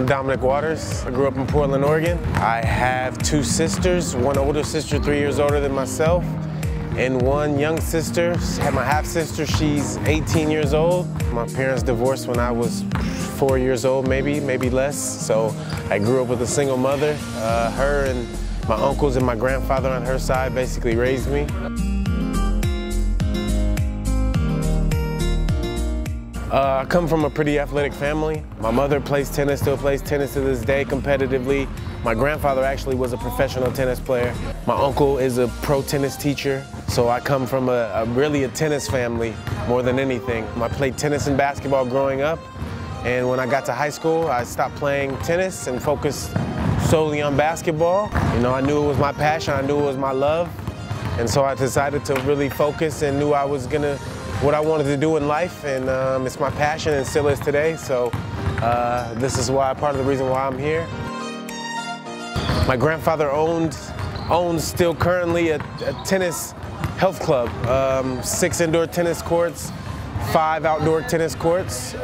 I'm Dominic Waters. I grew up in Portland, Oregon. I have two sisters, one older sister 3 years older than myself, and one young sister. I have my half-sister, she's 18 years old. My parents divorced when I was 4 years old, maybe less. So I grew up with a single mother. Her and my uncles and my grandfather on her side basically raised me. I come from a pretty athletic family. My mother plays tennis, still plays tennis to this day competitively. My grandfather actually was a professional tennis player. My uncle is a pro tennis teacher. So I come from really a tennis family more than anything. I played tennis and basketball growing up. And when I got to high school, I stopped playing tennis and focused solely on basketball. You know, I knew it was my passion, I knew it was my love. And so I decided to really focus and knew I was what I wanted to do in life, and it's my passion and still is today. So this is part of the reason why I'm here. My grandfather owns still currently a tennis health club, 6 indoor tennis courts, 5 outdoor tennis courts.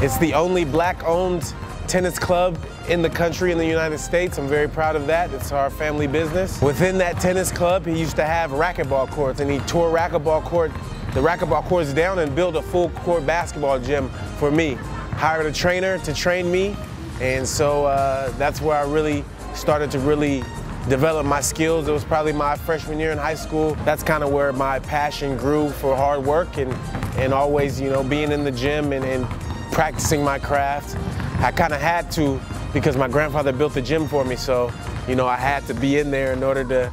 It's the only black-owned tennis club in the country, in the United States. I'm very proud of that. It's our family business. Within that tennis club, he used to have racquetball courts, and he tore the racquetball courts down and built a full court basketball gym for me. Hired a trainer to train me, and so that's where I really started to develop my skills. It was probably my freshman year in high school. That's kind of where my passion grew for hard work and always, you know, being in the gym and practicing my craft. I kind of had to, because my grandfather built the gym for me, so, you know, I had to be in there in order to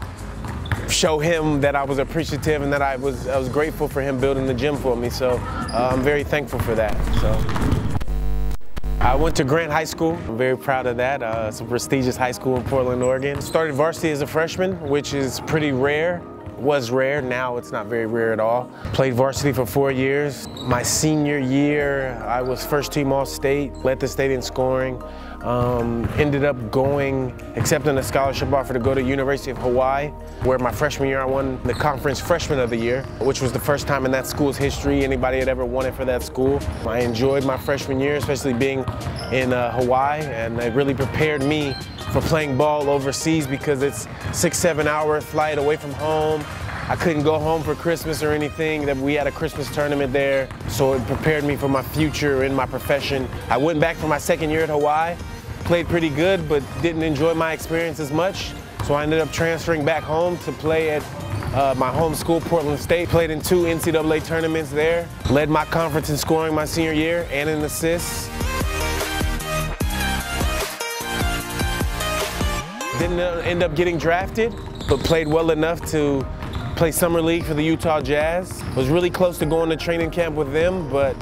show him that I was appreciative and that I was grateful for him building the gym for me. So I'm very thankful for that. So I went to Grant High School. I'm very proud of that. It's a prestigious high school in Portland, Oregon. Started varsity as a freshman, which is pretty rare. Was rare, now it's not very rare at all. Played varsity for 4 years. My senior year, I was first team All-State, led the state in scoring. Ended up accepting a scholarship offer to go to University of Hawaii, where my freshman year I won the conference freshman of the year, which was the first time in that school's history anybody had ever won it for that school. I enjoyed my freshman year, especially being in Hawaii, and it really prepared me for playing ball overseas because it's 6-7 hour flight away from home. I couldn't go home for Christmas or anything. We had a Christmas tournament there, so it prepared me for my future in my profession. I went back for my second year at Hawaii, played pretty good, but didn't enjoy my experience as much. So I ended up transferring back home to play at my home school, Portland State. Played in 2 NCAA tournaments there. Led my conference in scoring my senior year and in assists. Didn't end up getting drafted, but played well enough to play summer league for the Utah Jazz. Was really close to going to training camp with them, but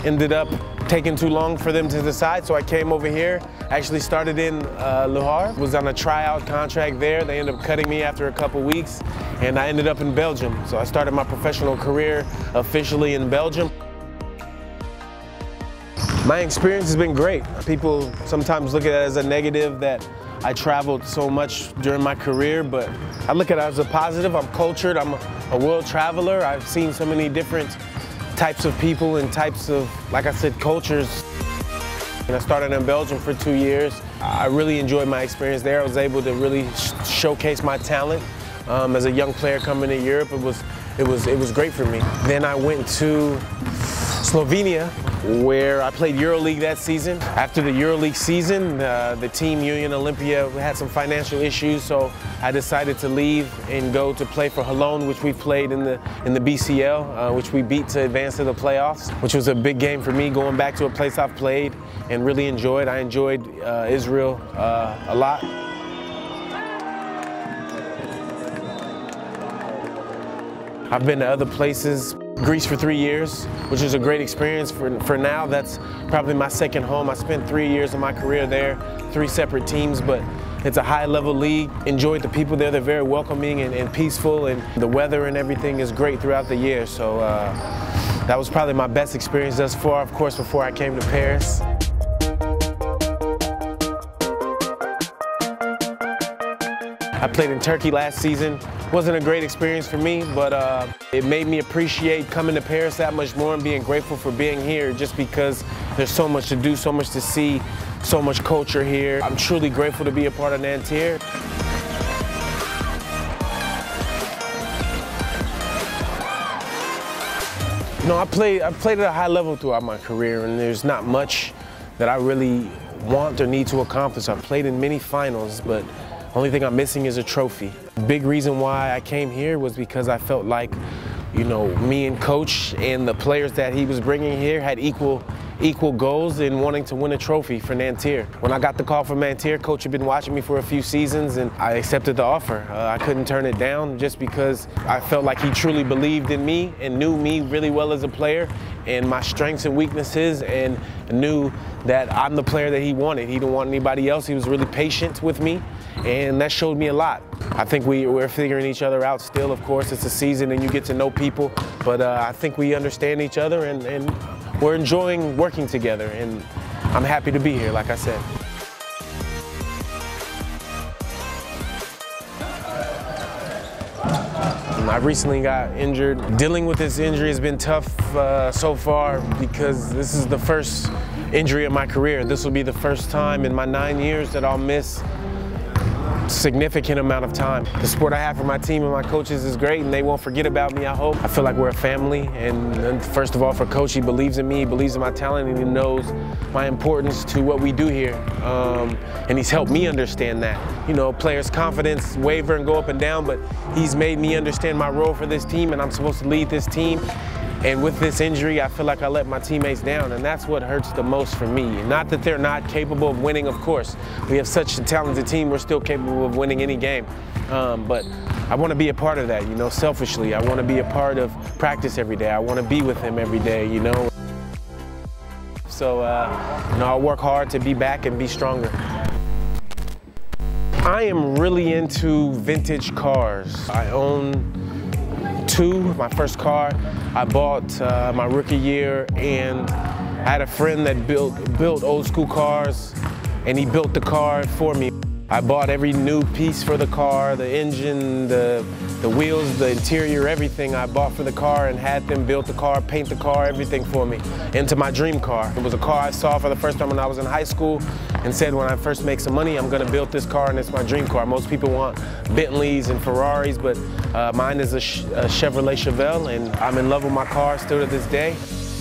ended up taking too long for them to decide, so I came over here. Actually started in dehors, was on a tryout contract there. They ended up cutting me after a couple weeks, and I ended up in Belgium. So I started my professional career officially in Belgium. My experience has been great. People sometimes look at it as a negative that I traveled so much during my career, but I look at it as a positive. I'm cultured, I'm a world traveler. I've seen so many different types of people and types of, like I said, cultures. And I started in Belgium for 2 years. I really enjoyed my experience there. I was able to really showcase my talent. As a young player coming to Europe, it was great for me. Then I went to Slovenia, where I played EuroLeague that season. After the EuroLeague season, the team Union Olympia had some financial issues, so I decided to leave and go to play for Cologne, which we played in the BCL, which we beat to advance to the playoffs, which was a big game for me, going back to a place I've played and really enjoyed. I enjoyed Israel a lot. I've been to other places. Greece for 3 years, which was a great experience. For now, that's probably my second home. I spent 3 years of my career there, 3 separate teams, but it's a high-level league. Enjoyed the people there. They're very welcoming and peaceful, and the weather and everything is great throughout the year. So that was probably my best experience thus far, of course, before I came to Paris. I played in Turkey last season. Wasn't a great experience for me, but it made me appreciate coming to Paris that much more and being grateful for being here, just because there's so much to do, so much to see, so much culture here. I'm truly grateful to be a part of Nanterre. You know, I played at a high level throughout my career, and there's not much that I really want or need to accomplish. I've played in many finals, but the only thing I'm missing is a trophy. The big reason why I came here was because I felt like, you know, me and Coach and the players that he was bringing here had equal goals in wanting to win a trophy for Nanterre. When I got the call from Nanterre, Coach had been watching me for a few seasons, and I accepted the offer. I couldn't turn it down just because I felt like he truly believed in me and knew me really well as a player and my strengths and weaknesses, and knew that I'm the player that he wanted. He didn't want anybody else. He was really patient with me, and that showed me a lot. I think we're figuring each other out still. Of course, it's a season and you get to know people, but I think we understand each other, and we're enjoying working together, and I'm happy to be here, like I said. I recently got injured. Dealing with this injury has been tough so far because this is the first injury of my career. This will be the first time in my 9 years that I'll miss significant amount of time. The support I have for my team and my coaches is great, and they won't forget about me, I hope. I feel like we're a family, and first of all, for Coach, he believes in me, he believes in my talent, and he knows my importance to what we do here. And he's helped me understand that. You know, players' confidence waver and go up and down, but he's made me understand my role for this team, and I'm supposed to lead this team. And with this injury, I feel like I let my teammates down, and that's what hurts the most for me. Not that they're not capable of winning, of course. We have such a talented team, we're still capable of winning any game. But I want to be a part of that, you know, selfishly. I want to be a part of practice every day. I want to be with him every day, you know. So, you know, I'll work hard to be back and be stronger. I am really into vintage cars. I own two. My first car I bought my rookie year, and I had a friend that built old school cars, and he built the car for me. I bought every new piece for the car, the engine, the wheels, the interior, everything I bought for the car, and had them build the car, paint the car, everything for me, into my dream car. It was a car I saw for the first time when I was in high school and said, when I first make some money, I'm gonna build this car, and it's my dream car. Most people want Bentleys and Ferraris, but mine is a Chevrolet Chevelle, and I'm in love with my car still to this day.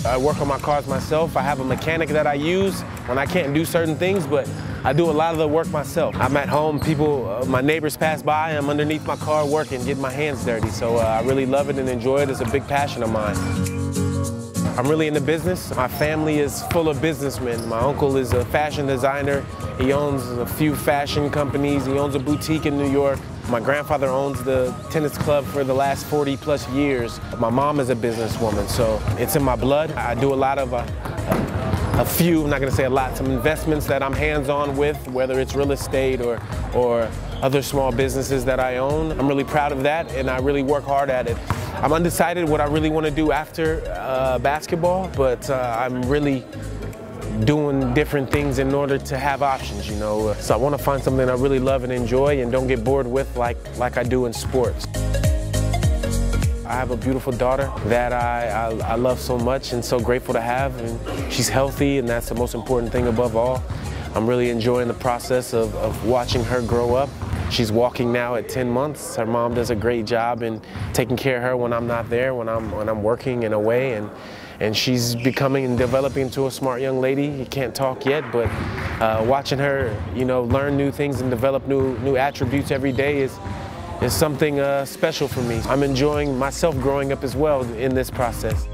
I work on my cars myself. I have a mechanic that I use when I can't do certain things, but I do a lot of the work myself. I'm at home, people, my neighbors pass by, I'm underneath my car working, getting my hands dirty. So I really love it and enjoy it. It's a big passion of mine. I'm really into business. My family is full of businessmen. My uncle is a fashion designer. He owns a few fashion companies. He owns a boutique in New York. My grandfather owns the tennis club for the last 40+ years. My mom is a businesswoman, so it's in my blood. I do a lot of a few, I'm not gonna say a lot, some investments that I'm hands-on with, whether it's real estate or other small businesses that I own. I'm really proud of that, and I really work hard at it. I'm undecided what I really want to do after basketball, but I'm really doing different things in order to have options, you know. So I want to find something I really love and enjoy and don't get bored with like I do in sports. I have a beautiful daughter that I love so much and so grateful to have, and she's healthy, and that's the most important thing above all. I'm really enjoying the process of watching her grow up. She's walking now at 10 months. Her mom does a great job in taking care of her when I'm not there, when I'm working and away, and she's becoming and developing into a smart young lady. You can't talk yet, but watching her, you know, learn new things and develop new attributes every day is something special for me. I'm enjoying myself growing up as well in this process.